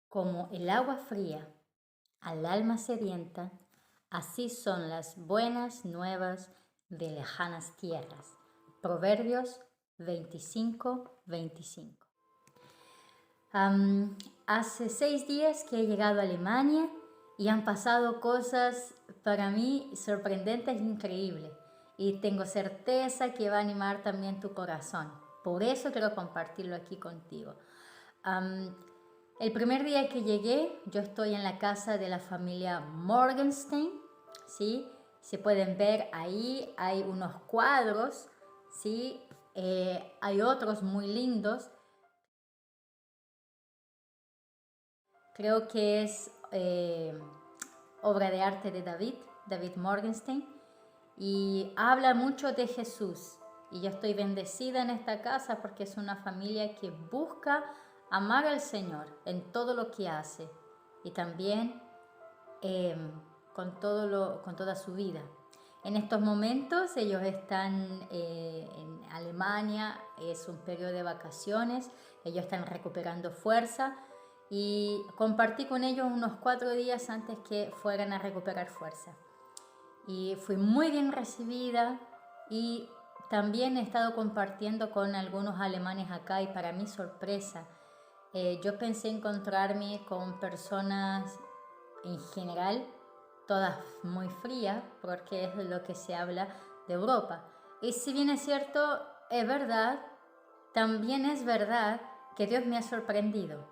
Como el agua fría al alma sedienta, así son las buenas nuevas de lejanas tierras. Proverbios 25:25. Hace 6 días que he llegado a Alemania y han pasado cosas para mí sorprendentes e increíbles. Y tengo certeza que va a animar también tu corazón. Por eso quiero compartirlo aquí contigo. El primer día que llegué, yo estoy en la casa de la familia Morgenstein, ¿sí? Se pueden ver ahí, hay unos cuadros, ¿sí? Hay otros muy lindos. Creo que es obra de arte de David Morgenstein, y habla mucho de Jesús. Y yo estoy bendecida en esta casa porque es una familia que busca amar al Señor en todo lo que hace y también con toda su vida. En estos momentos ellos están en Alemania, es un periodo de vacaciones, ellos están recuperando fuerza y compartí con ellos unos 4 días antes que fueran a recuperar fuerza. Y fui muy bien recibida y también he estado compartiendo con algunos alemanes acá y para mi sorpresa, yo pensé encontrarme con personas en general, todas muy frías, porque es lo que se habla de Europa. Y si bien es cierto, es verdad, también es verdad que Dios me ha sorprendido.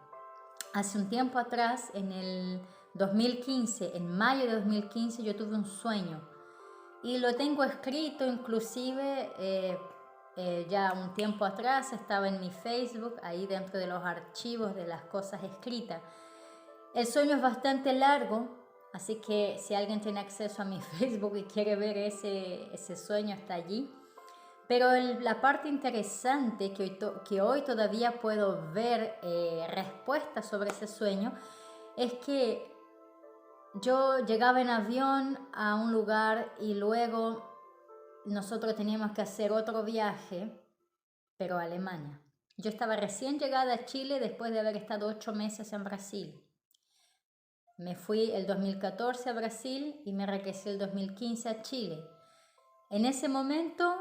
Hace un tiempo atrás, en el 2015, en mayo de 2015, yo tuve un sueño y lo tengo escrito, inclusive ya un tiempo atrás estaba en mi Facebook, ahí dentro de los archivos de las cosas escritas. El sueño es bastante largo, así que si alguien tiene acceso a mi Facebook y quiere ver ese sueño, está allí. Pero la parte interesante que hoy todavía puedo ver respuestas sobre ese sueño es que yo llegaba en avión a un lugar y luego nosotros teníamos que hacer otro viaje, pero a Alemania. Yo estaba recién llegada a Chile después de haber estado 8 meses en Brasil. Me fui el 2014 a Brasil y me regresé el 2015 a Chile. En ese momento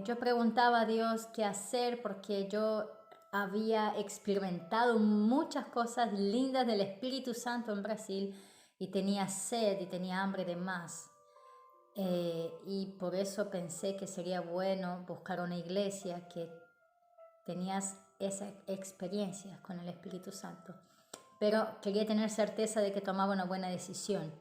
yo preguntaba a Dios qué hacer porque yo había experimentado muchas cosas lindas del Espíritu Santo en Brasil y tenía sed y tenía hambre de más. Y por eso pensé que sería bueno buscar una iglesia que tenías esas experiencias con el Espíritu Santo. Pero quería tener certeza de que tomaba una buena decisión.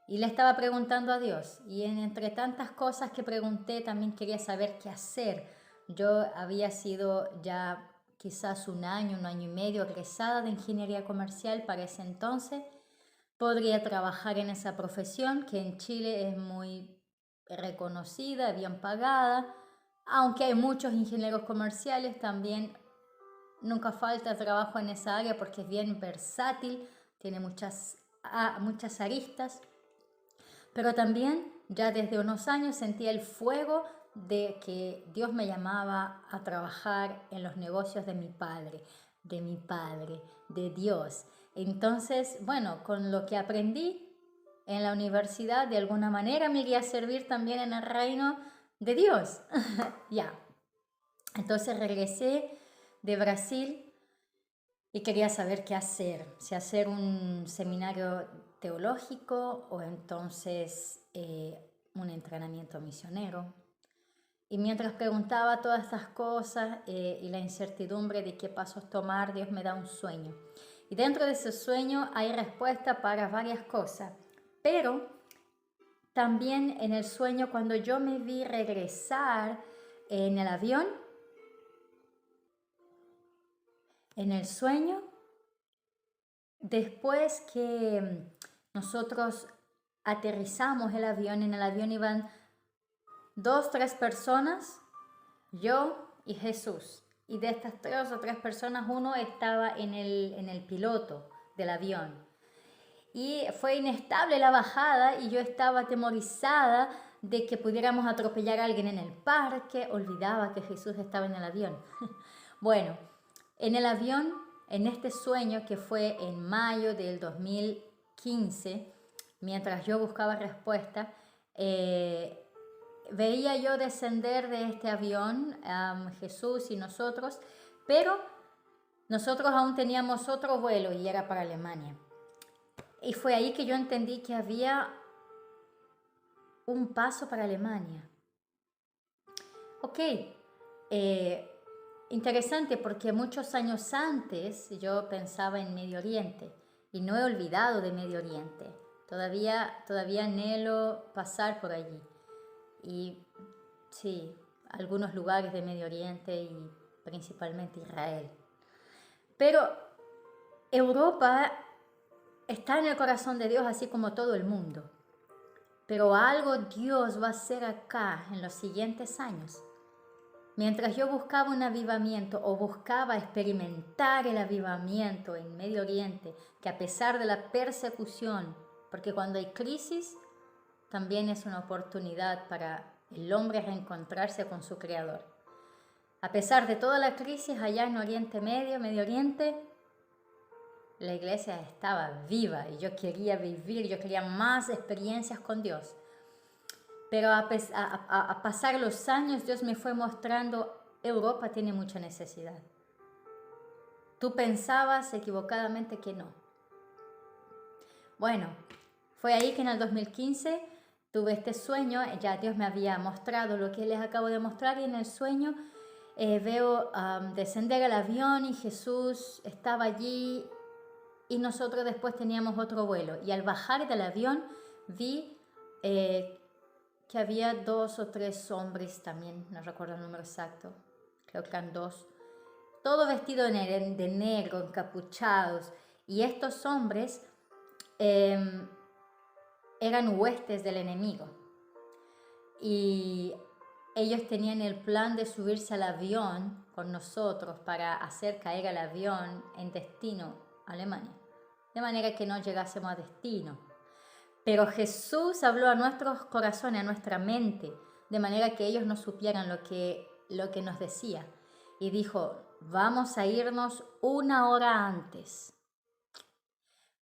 Y le estaba preguntando a Dios. Y entre tantas cosas que pregunté, también quería saber qué hacer. Yo había sido ya quizás un año y medio egresada de ingeniería comercial para ese entonces. Podría trabajar en esa profesión que en Chile es muy reconocida, bien pagada. Aunque hay muchos ingenieros comerciales, también nunca falta trabajo en esa área porque es bien versátil, tiene muchas aristas. Pero también ya desde unos años sentía el fuego de que Dios me llamaba a trabajar en los negocios de mi padre, de Dios. Entonces, bueno, con lo que aprendí en la universidad, de alguna manera me iría a servir también en el reino de Dios. Ya. Entonces regresé de Brasil y quería saber qué hacer, si hacer un seminario teológico o entonces un entrenamiento misionero. Y mientras preguntaba todas estas cosas y la incertidumbre de qué pasos tomar, Dios me da un sueño. Y dentro de ese sueño hay respuesta para varias cosas. Pero también en el sueño, cuando yo me vi regresar en el avión, en el sueño, después que nosotros aterrizamos el avión, en el avión iban 2, 3 personas, yo y Jesús. Y de estas 2 o 3 personas, uno estaba en el piloto del avión. Y fue inestable la bajada y yo estaba atemorizada de que pudiéramos atropellar a alguien en el parque. Olvidaba que Jesús estaba en el avión. Bueno, en el avión en este sueño que fue en mayo del 2015, mientras yo buscaba respuesta, veía yo descender de este avión Jesús y nosotros, pero nosotros aún teníamos otro vuelo y era para Alemania. Y fue ahí que yo entendí que había un paso para Alemania. Ok, interesante porque muchos años antes yo pensaba en Medio Oriente y no he olvidado de Medio Oriente. Todavía anhelo pasar por allí. Y sí, algunos lugares de Medio Oriente y principalmente Israel. Pero Europa está en el corazón de Dios así como todo el mundo. Pero algo Dios va a hacer acá en los siguientes años. Mientras yo buscaba un avivamiento o buscaba experimentar el avivamiento en Medio Oriente, que a pesar de la persecución, porque cuando hay crisis, también es una oportunidad para el hombre reencontrarse con su Creador. A pesar de toda la crisis allá en Oriente Medio, Medio Oriente, la iglesia estaba viva y yo quería vivir, yo quería más experiencias con Dios. Pero a pasar los años, Dios me fue mostrando, Europa tiene mucha necesidad. Tú pensabas equivocadamente que no. Bueno, fue ahí que en el 2015 tuve este sueño, ya Dios me había mostrado lo que les acabo de mostrar y en el sueño veo descender el avión y Jesús estaba allí y nosotros después teníamos otro vuelo. Y al bajar del avión vi que había 2 o 3 hombres también, no recuerdo el número exacto, creo que eran 2, todo vestido de negro, encapuchados. Y estos hombres eran huestes del enemigo. Y ellos tenían el plan de subirse al avión con nosotros para hacer caer el avión en destino a Alemania, de manera que no llegásemos a destino. Pero Jesús habló a nuestros corazones, a nuestra mente, de manera que ellos no supieran lo que nos decía. Y dijo, vamos a irnos 1 hora antes.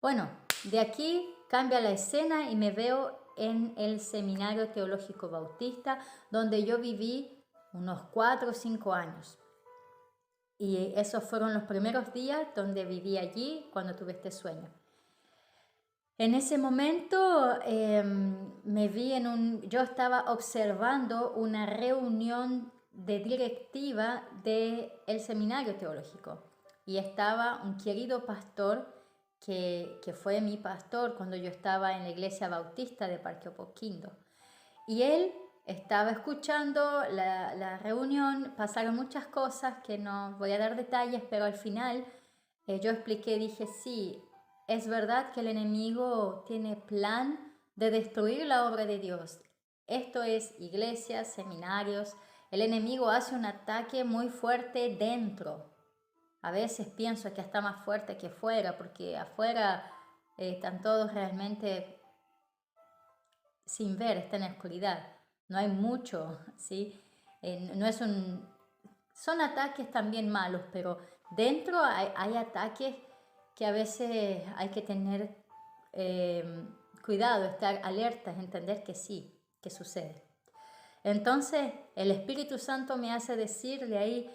Bueno, de aquí cambia la escena y me veo en el Seminario Teológico Bautista, donde yo viví unos 4 o 5 años. Y esos fueron los primeros días donde viví allí cuando tuve este sueño. En ese momento me vi yo estaba observando una reunión de directiva del seminario teológico y estaba un querido pastor que fue mi pastor cuando yo estaba en la iglesia bautista de Parque Apoquindo. Y él estaba escuchando la reunión, pasaron muchas cosas que no voy a dar detalles, pero al final yo expliqué, dije, sí, es verdad que el enemigo tiene plan de destruir la obra de Dios. Esto es iglesias, seminarios. El enemigo hace un ataque muy fuerte dentro. A veces pienso que está más fuerte que fuera, porque afuera están todos realmente sin ver, están en la oscuridad. No hay mucho, ¿sí? Son ataques también malos, pero dentro hay ataques que a veces hay que tener cuidado, estar alertas, entender que sí, que sucede. Entonces, el Espíritu Santo me hace decirle ahí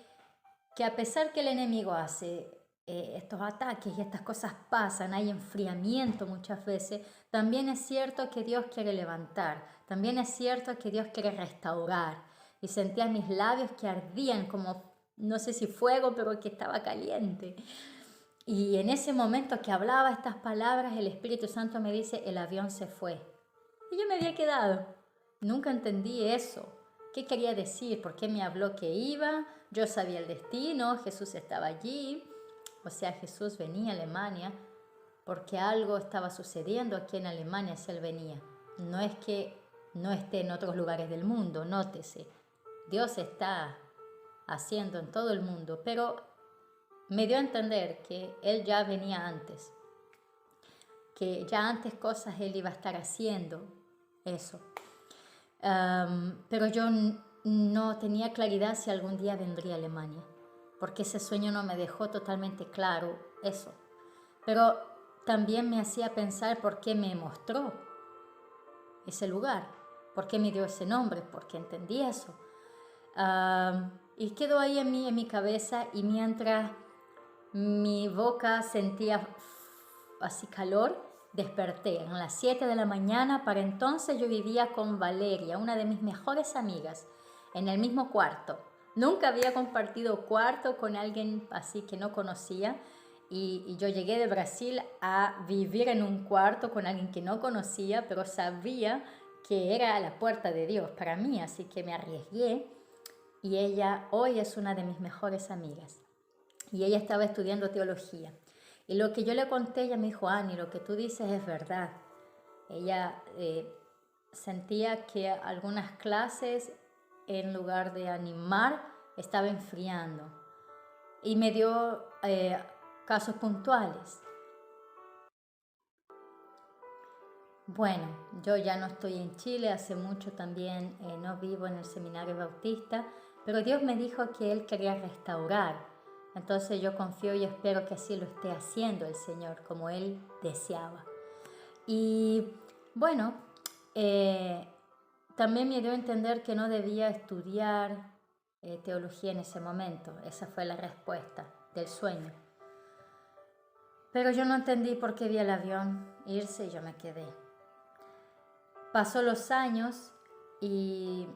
que a pesar que el enemigo hace estos ataques y estas cosas pasan, hay enfriamiento muchas veces, también es cierto que Dios quiere levantar, también es cierto que Dios quiere restaurar. Y sentía mis labios que ardían como, no sé si fuego, pero que estaba caliente. Y en ese momento que hablaba estas palabras, el Espíritu Santo me dice, el avión se fue. Y yo me había quedado. Nunca entendí eso. ¿Qué quería decir? ¿Por qué me habló que iba? Yo sabía el destino, Jesús estaba allí. O sea, Jesús venía a Alemania porque algo estaba sucediendo aquí en Alemania si Él venía. No es que no esté en otros lugares del mundo, nótese. Dios está haciendo en todo el mundo, pero me dio a entender que Él ya venía antes, que ya antes cosas Él iba a estar haciendo, eso. Pero yo no tenía claridad si algún día vendría a Alemania, porque ese sueño no me dejó totalmente claro eso. Pero también me hacía pensar por qué me mostró ese lugar, por qué me dio ese nombre, por qué entendí eso. Y quedó ahí en mi cabeza, y mientras mi boca sentía así calor, desperté a las 7 de la mañana. Para entonces yo vivía con Valeria, una de mis mejores amigas, en el mismo cuarto. Nunca había compartido cuarto con alguien así que no conocía, y yo llegué de Brasil a vivir en un cuarto con alguien que no conocía, pero sabía que era la puerta de Dios para mí, así que me arriesgué, y ella hoy es una de mis mejores amigas. Y ella estaba estudiando teología. Y lo que yo le conté, ella me dijo: Ani, lo que tú dices es verdad. Ella sentía que algunas clases, en lugar de animar, estaba enfriando. Y me dio casos puntuales. Bueno, yo ya no estoy en Chile, hace mucho también no vivo en el seminario bautista, pero Dios me dijo que Él quería restaurar. Entonces yo confío y espero que así lo esté haciendo el Señor, como Él deseaba. Y bueno, también me dio a entender que no debía estudiar teología en ese momento. Esa fue la respuesta del sueño. Pero yo no entendí por qué vi el avión irse y yo me quedé. Pasó los años y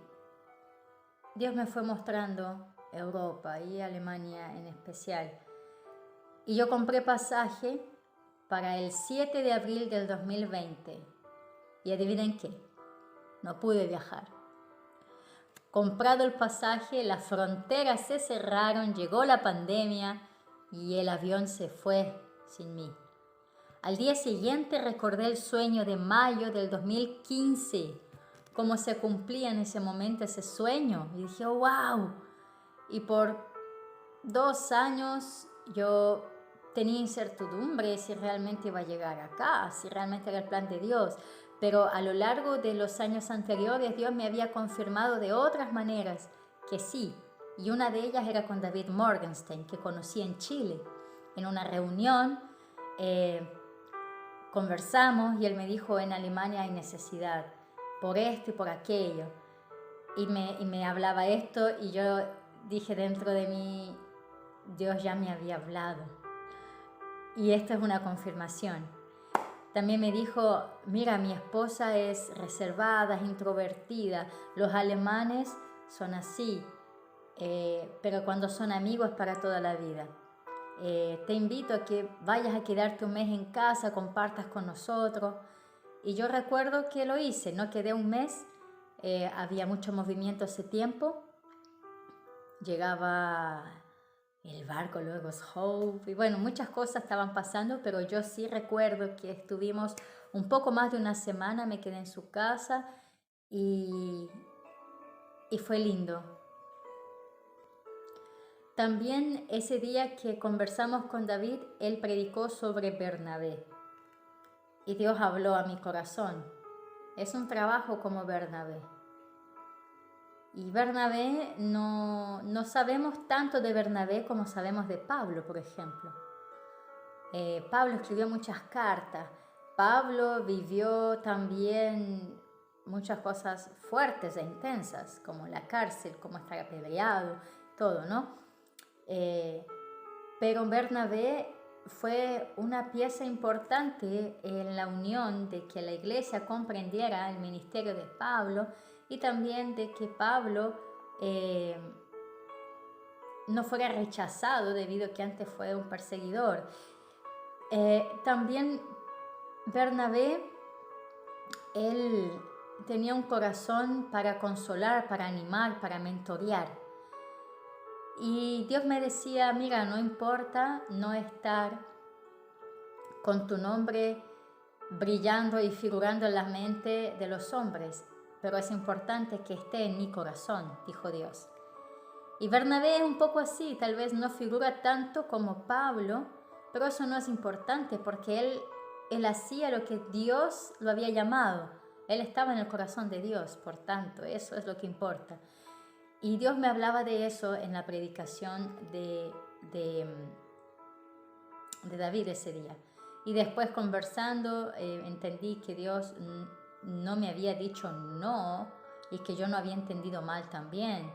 Dios me fue mostrando Europa y Alemania en especial. Y yo compré pasaje para el 7 de abril del 2020. Y adivinen qué, no pude viajar. Comprado el pasaje, las fronteras se cerraron, llegó la pandemia y el avión se fue sin mí. Al día siguiente recordé el sueño de mayo del 2015, cómo se cumplía en ese momento ese sueño. Y dije: oh, wow. Y por 2 años yo tenía incertidumbre si realmente iba a llegar acá, si realmente era el plan de Dios. Pero a lo largo de los años anteriores, Dios me había confirmado de otras maneras que sí. Y una de ellas era con David Morgenstern, que conocí en Chile. En una reunión conversamos y él me dijo: en Alemania hay necesidad por esto y por aquello. Y me hablaba esto, y yo dije dentro de mí: Dios ya me había hablado. Y esta es una confirmación. También me dijo: mira, mi esposa es reservada, es introvertida. Los alemanes son así, pero cuando son amigos es para toda la vida. Te invito a que vayas a quedarte un mes en casa, compartas con nosotros. Y yo recuerdo que lo hice, no quedé un mes, había mucho movimiento ese tiempo. Llegaba el barco, luego Hope, y bueno, muchas cosas estaban pasando, pero yo sí recuerdo que estuvimos un poco más de una semana, me quedé en su casa y fue lindo. También ese día que conversamos con David, él predicó sobre Bernabé y Dios habló a mi corazón. Es un trabajo como Bernabé. Y Bernabé, no sabemos tanto de Bernabé como sabemos de Pablo, por ejemplo. Pablo escribió muchas cartas. Pablo vivió también muchas cosas fuertes e intensas, como la cárcel, como estar apedreado, todo, ¿no? Pero Bernabé fue una pieza importante en la unión de que la iglesia comprendiera el ministerio de Pablo, y también de que Pablo no fuera rechazado debido a que antes fue un perseguidor. También Bernabé, él tenía un corazón para consolar, para animar, para mentorear. Y Dios me decía: mira, no importa no estar con tu nombre brillando y figurando en la mente de los hombres, pero es importante que esté en mi corazón, dijo Dios. Y Bernabé es un poco así, tal vez no figura tanto como Pablo, pero eso no es importante porque él hacía lo que Dios lo había llamado. Él estaba en el corazón de Dios, por tanto, eso es lo que importa. Y Dios me hablaba de eso en la predicación de, de David ese día. Y después conversando, entendí que Dios no me había dicho no y que yo no había entendido mal también.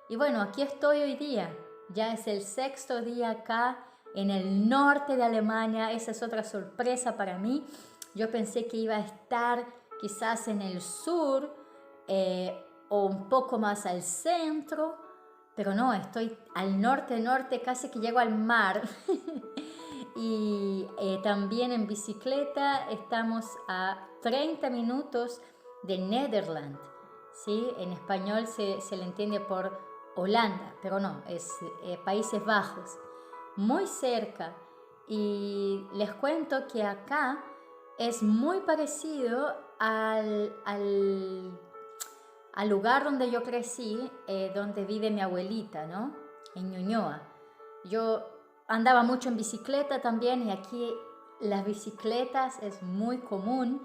Y bueno, aquí estoy hoy día. Ya es el 6º día acá en el norte de Alemania. Esa es otra sorpresa para mí. Yo pensé que iba a estar quizás en el sur o un poco más al centro, pero no, estoy al norte, casi que llego al mar. Y también en bicicleta estamos a 30 minutos de Nederland, ¿sí? En español se le entiende por Holanda, pero no, es Países Bajos, muy cerca. Y les cuento que acá es muy parecido al lugar donde yo crecí, donde vive mi abuelita, ¿no? En Ñuñoa. Yo andaba mucho en bicicleta también y aquí las bicicletas es muy común,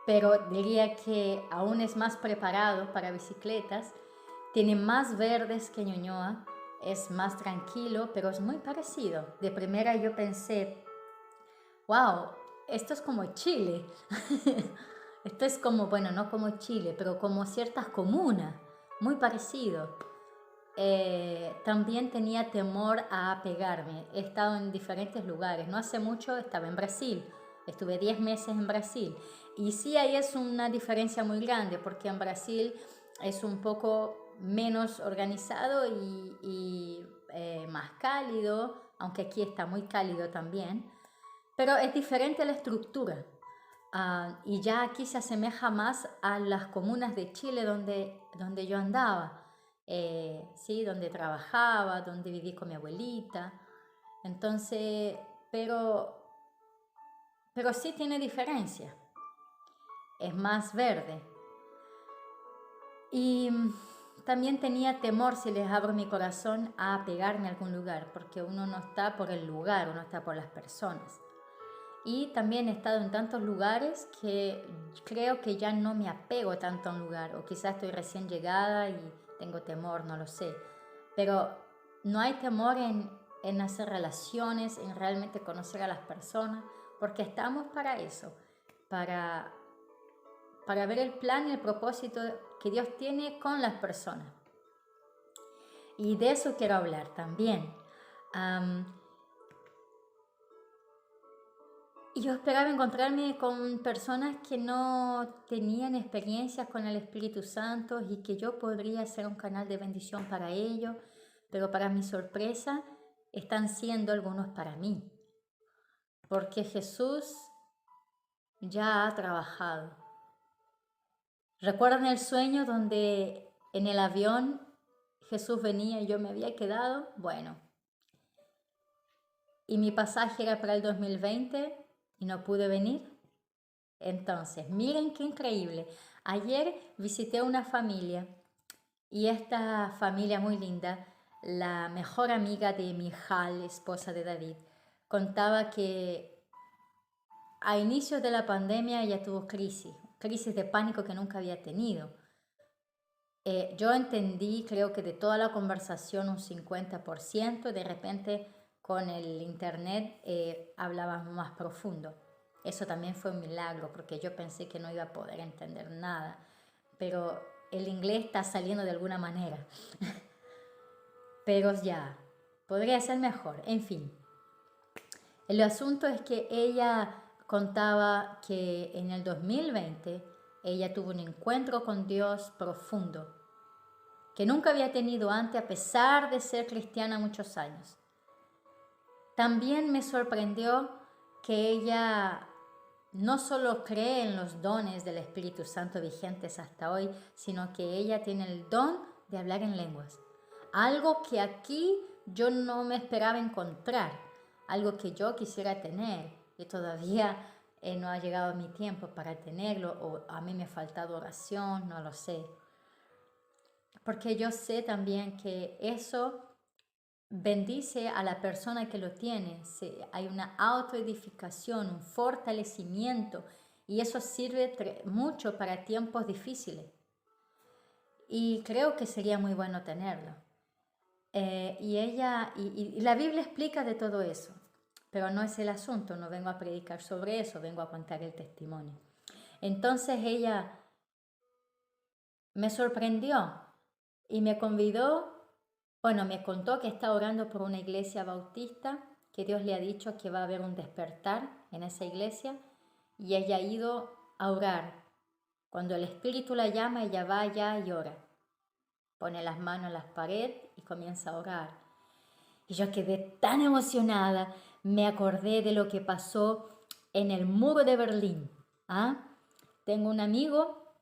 pero diría que aún es más preparado para bicicletas. Tiene más verdes que Ñuñoa, es más tranquilo, pero es muy parecido. De primera yo pensé, wow, esto es como Chile. Esto es como, bueno, no como Chile, pero como ciertas comunas, muy parecido. También tenía temor a pegarme. He estado en diferentes lugares. No hace mucho estaba en Brasil. Estuve 10 meses en Brasil. Y sí, ahí es una diferencia muy grande, porque en Brasil es un poco menos organizado y más cálido, aunque aquí está muy cálido también. Pero es diferente la estructura. Y ya aquí se asemeja más a las comunas de Chile donde yo andaba, ¿sí? Donde trabajaba, donde viví con mi abuelita. Entonces, pero sí tiene diferencia, es más verde. Y también tenía temor, si les abro mi corazón, a pegarme a algún lugar, porque uno no está por el lugar, uno está por las personas. Y también he estado en tantos lugares que creo que ya no me apego tanto a un lugar, o quizás estoy recién llegada y tengo temor, no lo sé. Pero no hay temor en hacer relaciones, en realmente conocer a las personas, porque estamos para eso, para ver el plan y el propósito que Dios tiene con las personas. Y de eso quiero hablar también. Y yo esperaba encontrarme con personas que no tenían experiencias con el Espíritu Santo y que yo podría ser un canal de bendición para ellos, pero para mi sorpresa están siendo algunos para mí, porque Jesús ya ha trabajado. ¿Recuerdan el sueño donde en el avión Jesús venía y yo me había quedado? Bueno, y mi pasaje era para el 2020 y no pude venir. Entonces, miren qué increíble. Ayer visité una familia y esta familia muy linda, la mejor amiga de Mijal, esposa de David, contaba que a inicios de la pandemia ella tuvo crisis de pánico que nunca había tenido. Yo entendí, creo que de toda la conversación un 50%, de repente con el internet hablábamos más profundo. Eso también fue un milagro, porque yo pensé que no iba a poder entender nada, pero el inglés está saliendo de alguna manera. Pero ya, podría ser mejor, en fin. El asunto es que ella contaba que en el 2020 ella tuvo un encuentro con Dios profundo, que nunca había tenido antes a pesar de ser cristiana muchos años. También me sorprendió que ella no solo cree en los dones del Espíritu Santo vigentes hasta hoy, sino que ella tiene el don de hablar en lenguas. Algo que aquí yo no me esperaba encontrar, algo que yo quisiera tener y todavía no ha llegado mi tiempo para tenerlo, o a mí me ha faltado oración, no lo sé. Porque yo sé también que eso bendice a la persona que lo tiene. Hay una autoedificación, un fortalecimiento, y eso sirve mucho para tiempos difíciles. y creo que sería muy bueno tenerlo. Y la Biblia explica de todo eso, pero no es el asunto, no vengo a predicar sobre eso, vengo a contar el testimonio. Entonces ella me sorprendió y me convidó, bueno, me contó que está orando por una iglesia bautista, que Dios le ha dicho que va a haber un despertar en esa iglesia, y ella ha ido a orar. Cuando el Espíritu la llama, ella va allá y ora. Pone las manos en las paredes y comienza a orar. Y yo quedé tan emocionada, me acordé de lo que pasó en el muro de Berlín. ¿Ah? Tengo un amigo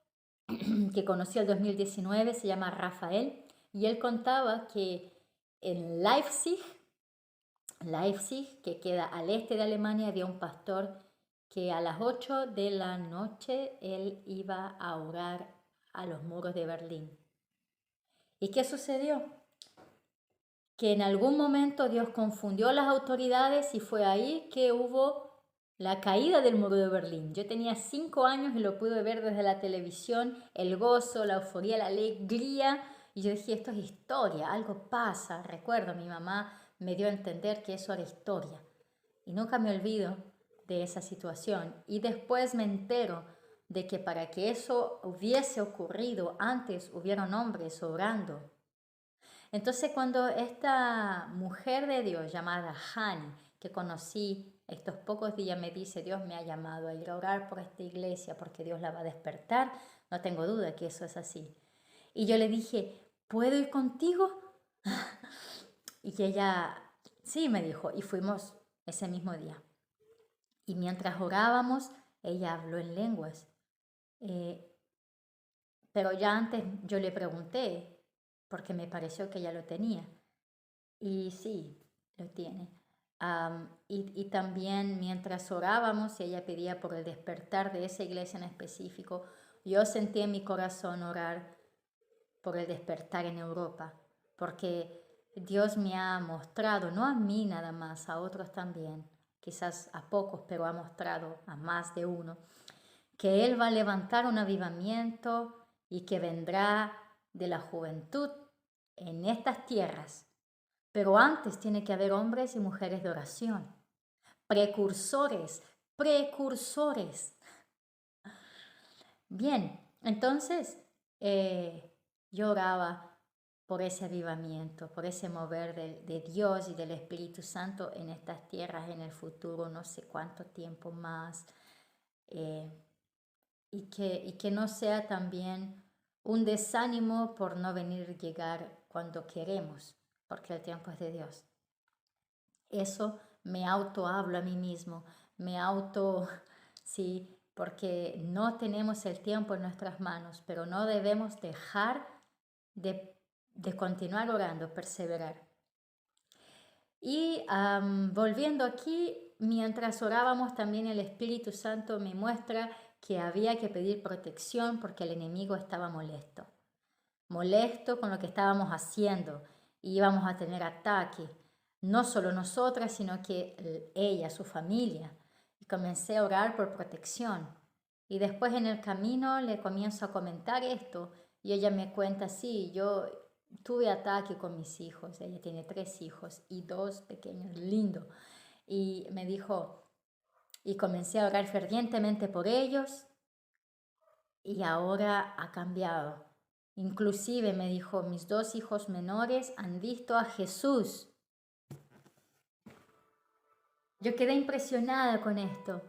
que conocí el 2019, se llama Rafael, y él contaba que en Leipzig, que queda al este de Alemania, había un pastor que a las 8 de la noche él iba a orar a los muros de Berlín. ¿Y qué sucedió? Que en algún momento Dios confundió las autoridades y fue ahí que hubo la caída del muro de Berlín. Yo tenía 5 años y lo pude ver desde la televisión, el gozo, la euforia, la alegría. Y yo dije, esto es historia, algo pasa. Recuerdo, mi mamá me dio a entender que eso era historia. Y nunca me olvido de esa situación. Y después me entero de que para que eso hubiese ocurrido, antes hubieron hombres orando. Entonces cuando esta mujer de Dios llamada Hani, que conocí estos pocos días, me dice, Dios me ha llamado a ir a orar por esta iglesia porque Dios la va a despertar, no tengo duda que eso es así. Y yo le dije, ¿puedo ir contigo? Y ella, sí, me dijo, y fuimos ese mismo día. Y mientras orábamos, ella habló en lenguas. Eh, pero ya antes yo le pregunté, porque me pareció que ella lo tenía. Y sí, lo tiene. Y también mientras orábamos y ella pedía por el despertar de esa iglesia en específico, yo sentí en mi corazón orar por el despertar en Europa, porque Dios me ha mostrado, no a mí nada más, a otros también, quizás a pocos, pero ha mostrado a más de uno, que Él va a levantar un avivamiento y que vendrá de la juventud en estas tierras. Pero antes tiene que haber hombres y mujeres de oración, precursores, precursores. Bien, entonces yo oraba por ese avivamiento, por ese mover de Dios y del Espíritu Santo en estas tierras en el futuro, no sé cuánto tiempo más, y que no sea también un desánimo por no venir a llegar cuando queremos, porque el tiempo es de Dios. Eso me auto hablo a mí mismo, sí, porque no tenemos el tiempo en nuestras manos, pero no debemos dejar de continuar orando, perseverar. Y volviendo aquí, mientras orábamos también el Espíritu Santo me muestra que había que pedir protección porque el enemigo estaba molesto con lo que estábamos haciendo, y íbamos a tener ataque, no solo nosotras, sino que ella, su familia. Y comencé a orar por protección. Y después en el camino le comienzo a comentar esto, y ella me cuenta, sí, yo tuve ataque con mis hijos, ella tiene 3 hijos y 2 pequeños, lindo. Y me dijo, y comencé a orar fervientemente por ellos, y ahora ha cambiado. Inclusive me dijo, mis 2 hijos menores han visto a Jesús. Yo quedé impresionada con esto.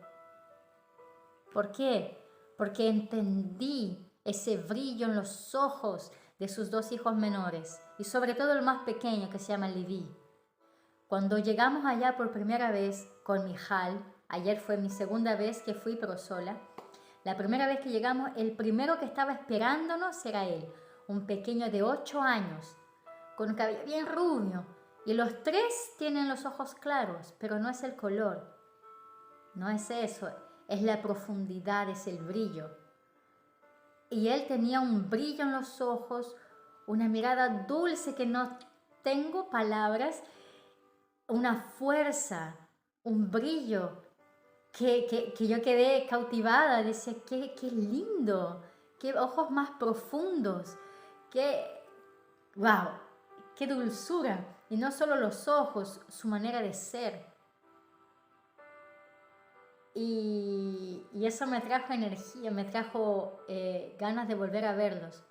¿Por qué? Porque entendí ese brillo en los ojos de sus 2 hijos menores, y sobre todo el más pequeño, que se llama Levi. Cuando llegamos allá por primera vez con Mijal, ayer fue mi segunda vez que fui pero sola, la primera vez que llegamos, el primero que estaba esperándonos era él, un pequeño de 8 años, con un cabello bien rubio, y los 3 tienen los ojos claros, pero no es el color, no es eso, es la profundidad, es el brillo. Y él tenía un brillo en los ojos, una mirada dulce que no tengo palabras, una fuerza, un brillo que yo quedé cautivada. Decía, qué lindo, qué ojos más profundos, qué, wow, qué dulzura. Y no solo los ojos, su manera de ser. Y eso me trajo energía, me trajo ganas de volver a verlos.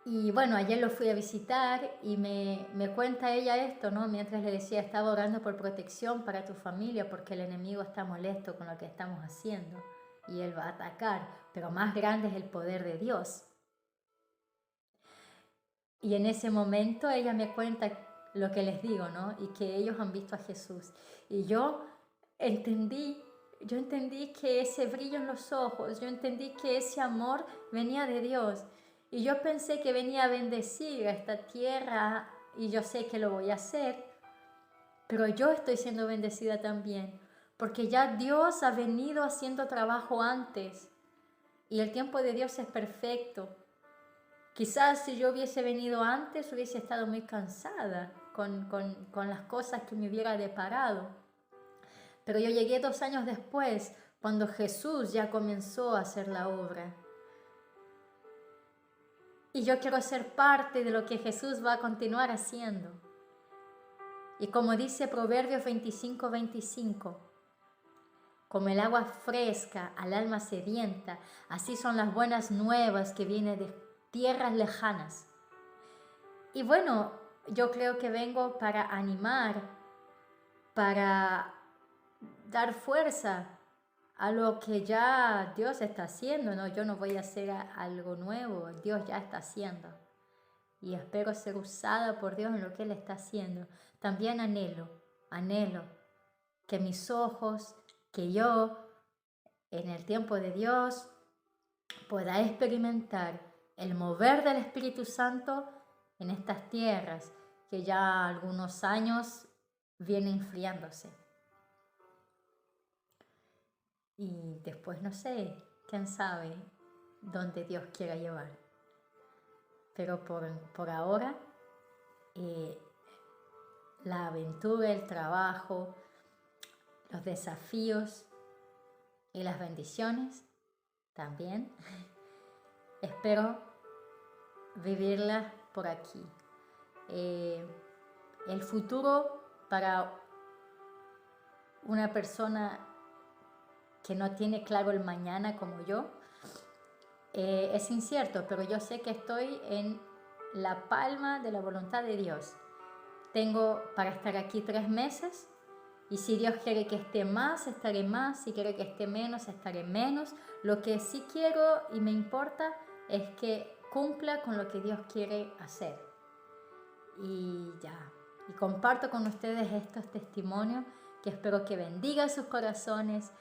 Y bueno, ayer lo fui a visitar y me cuenta ella esto, ¿no? Mientras le decía, estaba orando por protección para tu familia porque el enemigo está molesto con lo que estamos haciendo y él va a atacar, pero más grande es el poder de Dios. Y en ese momento ella me cuenta lo que les digo, ¿no? Y que ellos han visto a Jesús. Y yo entendí que ese brillo en los ojos, yo entendí que ese amor venía de Dios. Y yo pensé que venía a bendecir a esta tierra y yo sé que lo voy a hacer, pero yo estoy siendo bendecida también, porque ya Dios ha venido haciendo trabajo antes y el tiempo de Dios es perfecto. Quizás si yo hubiese venido antes hubiese estado muy cansada con las cosas que me hubiera deparado. Pero yo llegué 2 años después, cuando Jesús ya comenzó a hacer la obra. Y yo quiero ser parte de lo que Jesús va a continuar haciendo. Y como dice Proverbios 25:25, como el agua fresca al alma sedienta, así son las buenas nuevas que vienen de tierras lejanas. Y bueno, yo creo que vengo para animar, para dar fuerza a lo que ya Dios está haciendo, ¿no? Yo no voy a hacer algo nuevo, Dios ya está haciendo. Y espero ser usada por Dios en lo que Él está haciendo. También anhelo que mis ojos, que yo, en el tiempo de Dios, pueda experimentar el mover del Espíritu Santo en estas tierras que ya algunos años vienen enfriándose. Y después no sé, quién sabe dónde Dios quiera llevar. Pero por ahora, la aventura, el trabajo, los desafíos y las bendiciones también, espero vivirlas por aquí. El futuro para una persona que no tiene claro el mañana como yo, es incierto, pero yo sé que estoy en la palma de la voluntad de Dios. Tengo para estar aquí 3 meses y si Dios quiere que esté más, estaré más. Si quiere que esté menos, estaré menos. Lo que sí quiero y me importa es que cumpla con lo que Dios quiere hacer. Y ya, y comparto con ustedes estos testimonios que espero que bendiga sus corazones.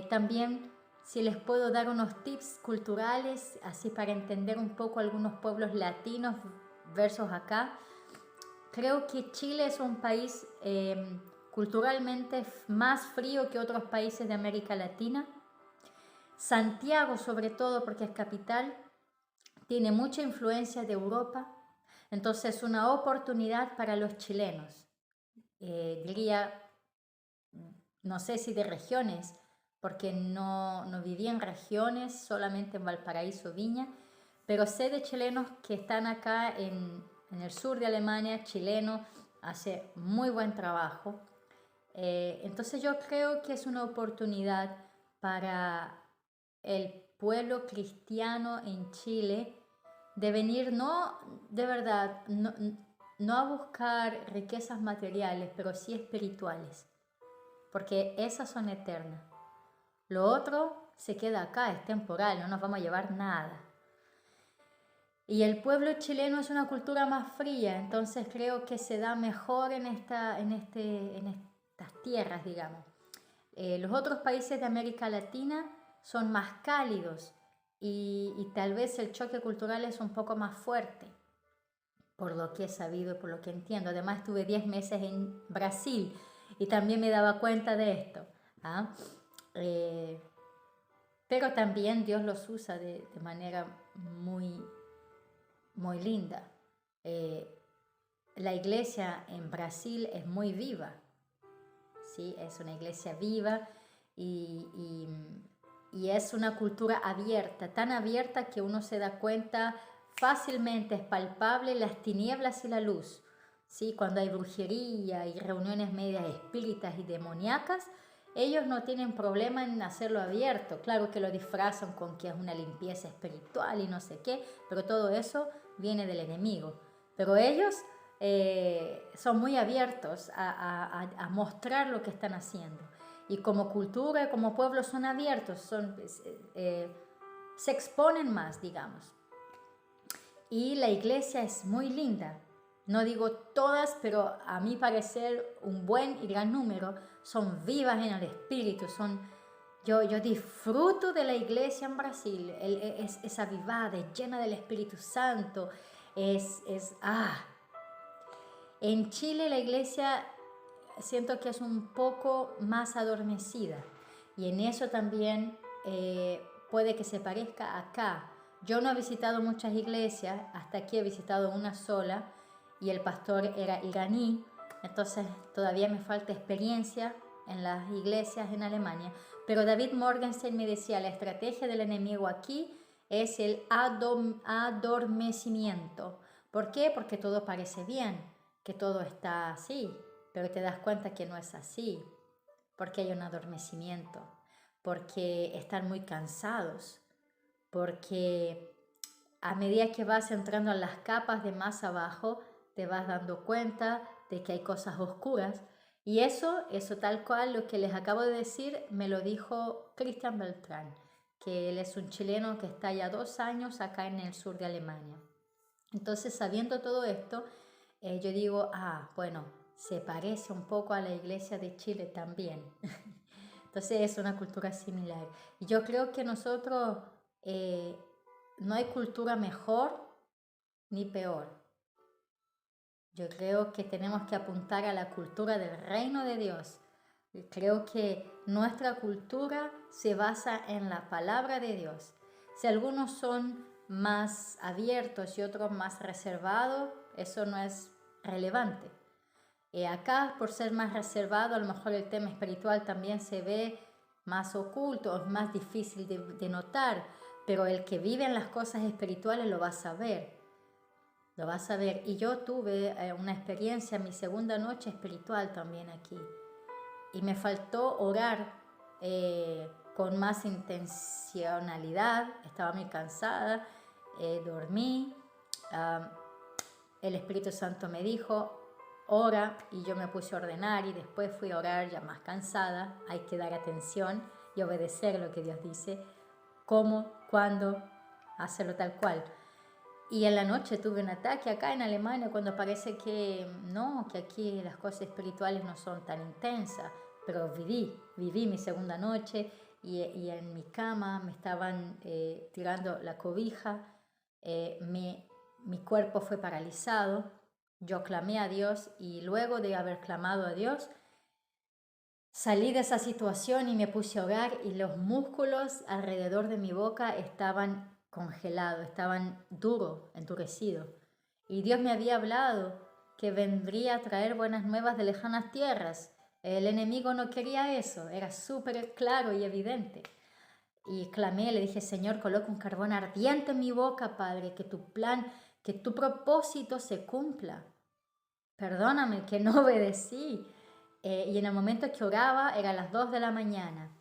También si les puedo dar unos tips culturales, así para entender un poco algunos pueblos latinos versus acá. Creo que Chile es un país culturalmente más frío que otros países de América Latina. Santiago, sobre todo porque es capital, tiene mucha influencia de Europa. Entonces es una oportunidad para los chilenos. Diría, no sé si de regiones, porque no viví en regiones, solamente en Valparaíso, Viña, pero sé de chilenos que están acá en el sur de Alemania, chilenos, hace muy buen trabajo. Entonces yo creo que es una oportunidad para el pueblo cristiano en Chile de venir, no, de verdad, no a buscar riquezas materiales, pero sí espirituales, porque esas son eternas. Lo otro se queda acá, es temporal, no nos vamos a llevar nada. Y el pueblo chileno es una cultura más fría, entonces creo que se da mejor en estas tierras, digamos. Los otros países de América Latina son más cálidos y tal vez el choque cultural es un poco más fuerte, por lo que he sabido y por lo que entiendo. Además estuve 10 meses en Brasil y también me daba cuenta de esto. Pero también Dios los usa de manera muy, muy linda. La iglesia en Brasil es muy viva, ¿sí? Es una iglesia viva y es una cultura abierta, tan abierta que uno se da cuenta fácilmente es palpable las tinieblas y la luz. ¿Sí? Cuando hay brujería y reuniones medias espíritas y demoníacas, ellos no tienen problema en hacerlo abierto. Claro que lo disfrazan con que es una limpieza espiritual y no sé qué, pero todo eso viene del enemigo. Pero ellos son muy abiertos a mostrar lo que están haciendo. Y como cultura, como pueblo son abiertos, se exponen más, digamos. Y la iglesia es muy linda. No digo todas, pero a mi parecer un buen y gran número son vivas en el espíritu. Yo disfruto de la iglesia en Brasil. Es avivada, es llena del Espíritu Santo. En Chile la iglesia siento que es un poco más adormecida. Y en eso también puede que se parezca acá. Yo no he visitado muchas iglesias, hasta aquí he visitado una sola y el pastor era iraní, entonces todavía me falta experiencia en las iglesias en Alemania. Pero David Morgenstern me decía, la estrategia del enemigo aquí es el adormecimiento. ¿Por qué? Porque todo parece bien, que todo está así, pero te das cuenta que no es así, porque hay un adormecimiento, porque están muy cansados, porque a medida que vas entrando en las capas de más abajo, te vas dando cuenta de que hay cosas oscuras. Y eso tal cual, lo que les acabo de decir, me lo dijo Cristian Beltrán, que él es un chileno que está ya 2 años acá en el sur de Alemania. Entonces, sabiendo todo esto, yo digo, bueno, se parece un poco a la iglesia de Chile también. Entonces es una cultura similar. Y yo creo que nosotros no hay cultura mejor ni peor. Yo creo que tenemos que apuntar a la cultura del reino de Dios. Creo que nuestra cultura se basa en la palabra de Dios. Si algunos son más abiertos y otros más reservados, eso no es relevante. Acá, por ser más reservado, a lo mejor el tema espiritual también se ve más oculto, es más difícil de notar, pero el que vive en las cosas espirituales lo va a saber. Lo vas a ver. Y yo tuve una experiencia, mi segunda noche espiritual también aquí. Y me faltó orar con más intencionalidad. Estaba muy cansada, dormí. El Espíritu Santo me dijo, ora, y yo me puse a ordenar y después fui a orar ya más cansada. Hay que dar atención y obedecer lo que Dios dice. Cómo, cuándo, hacerlo tal cual. Y en la noche tuve un ataque acá en Alemania cuando parece que no, que aquí las cosas espirituales no son tan intensas, pero viví mi segunda noche y en mi cama me estaban tirando la cobija, mi cuerpo fue paralizado, yo clamé a Dios y luego de haber clamado a Dios, salí de esa situación y me puse a orar y los músculos alrededor de mi boca estaban congelados, estaban endurecidos. Y Dios me había hablado que vendría a traer buenas nuevas de lejanas tierras. El enemigo no quería eso, era súper claro y evidente. Y clamé, le dije, Señor, coloca un carbón ardiente en mi boca, Padre, que tu plan, que tu propósito se cumpla. Perdóname que no obedecí. Y en el momento que oraba era a las 2 de la mañana.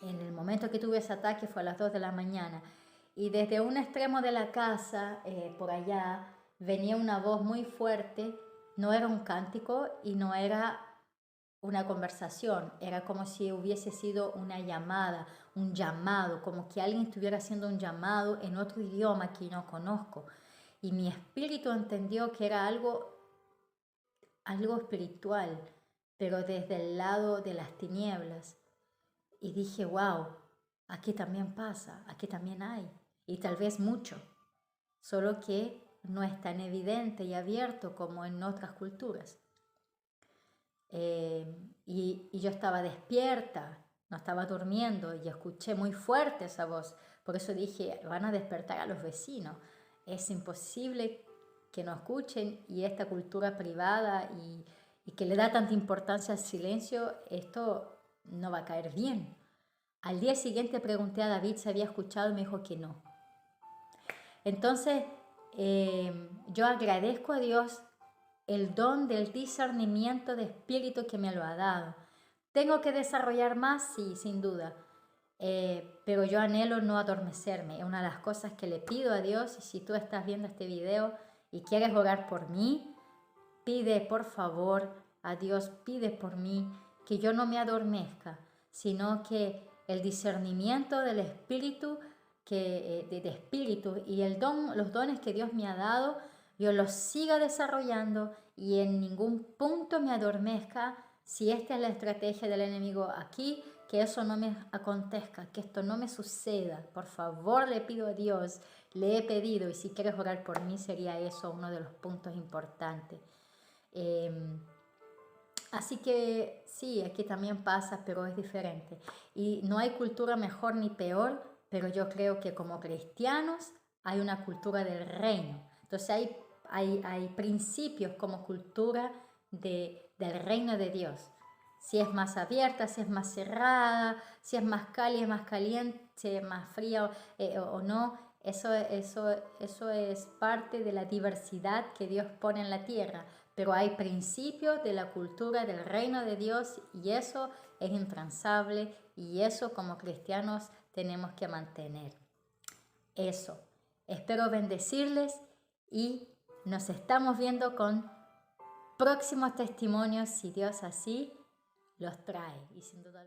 En el momento que tuve ese ataque fue a las 2 de la mañana. Y desde un extremo de la casa, por allá, venía una voz muy fuerte. No era un cántico y no era una conversación. Era como si hubiese sido una llamada, un llamado, como que alguien estuviera haciendo un llamado en otro idioma que no conozco. Y mi espíritu entendió que era algo espiritual, pero desde el lado de las tinieblas. Y dije, wow, aquí también pasa, aquí también hay, y tal vez mucho, solo que no es tan evidente y abierto como en otras culturas. Y yo estaba despierta, no estaba durmiendo, y escuché muy fuerte esa voz. Por eso dije, van a despertar a los vecinos. Es imposible que no escuchen, y esta cultura privada y que le da tanta importancia al silencio, esto no va a caer bien. Al día siguiente pregunté a David si había escuchado y me dijo que no. Entonces, yo agradezco a Dios el don del discernimiento de espíritu que me lo ha dado. ¿Tengo que desarrollar más? Sí, sin duda. Pero yo anhelo no adormecerme. Es una de las cosas que le pido a Dios. Y si tú estás viendo este video y quieres orar por mí, pide por favor a Dios, pide por mí que yo no me adormezca, sino que el discernimiento del espíritu, de espíritu y los dones que Dios me ha dado, yo los siga desarrollando y en ningún punto me adormezca. Si esta es la estrategia del enemigo aquí, que eso no me acontezca, que esto no me suceda. Por favor, le pido a Dios, le he pedido, y si quieres orar por mí, sería eso uno de los puntos importantes. Así que sí, aquí también pasa, pero es diferente. Y no hay cultura mejor ni peor, pero yo creo que como cristianos hay una cultura del reino. Entonces hay principios como cultura del reino de Dios. Si es más abierta, si es más cerrada, si es más cálida, más caliente, más fría o no. Eso es parte de la diversidad que Dios pone en la tierra. Pero hay principios de la cultura del reino de Dios y eso es intransable y eso como cristianos tenemos que mantener. Eso. Espero bendecirles y nos estamos viendo con próximos testimonios si Dios así los trae. Y sin duda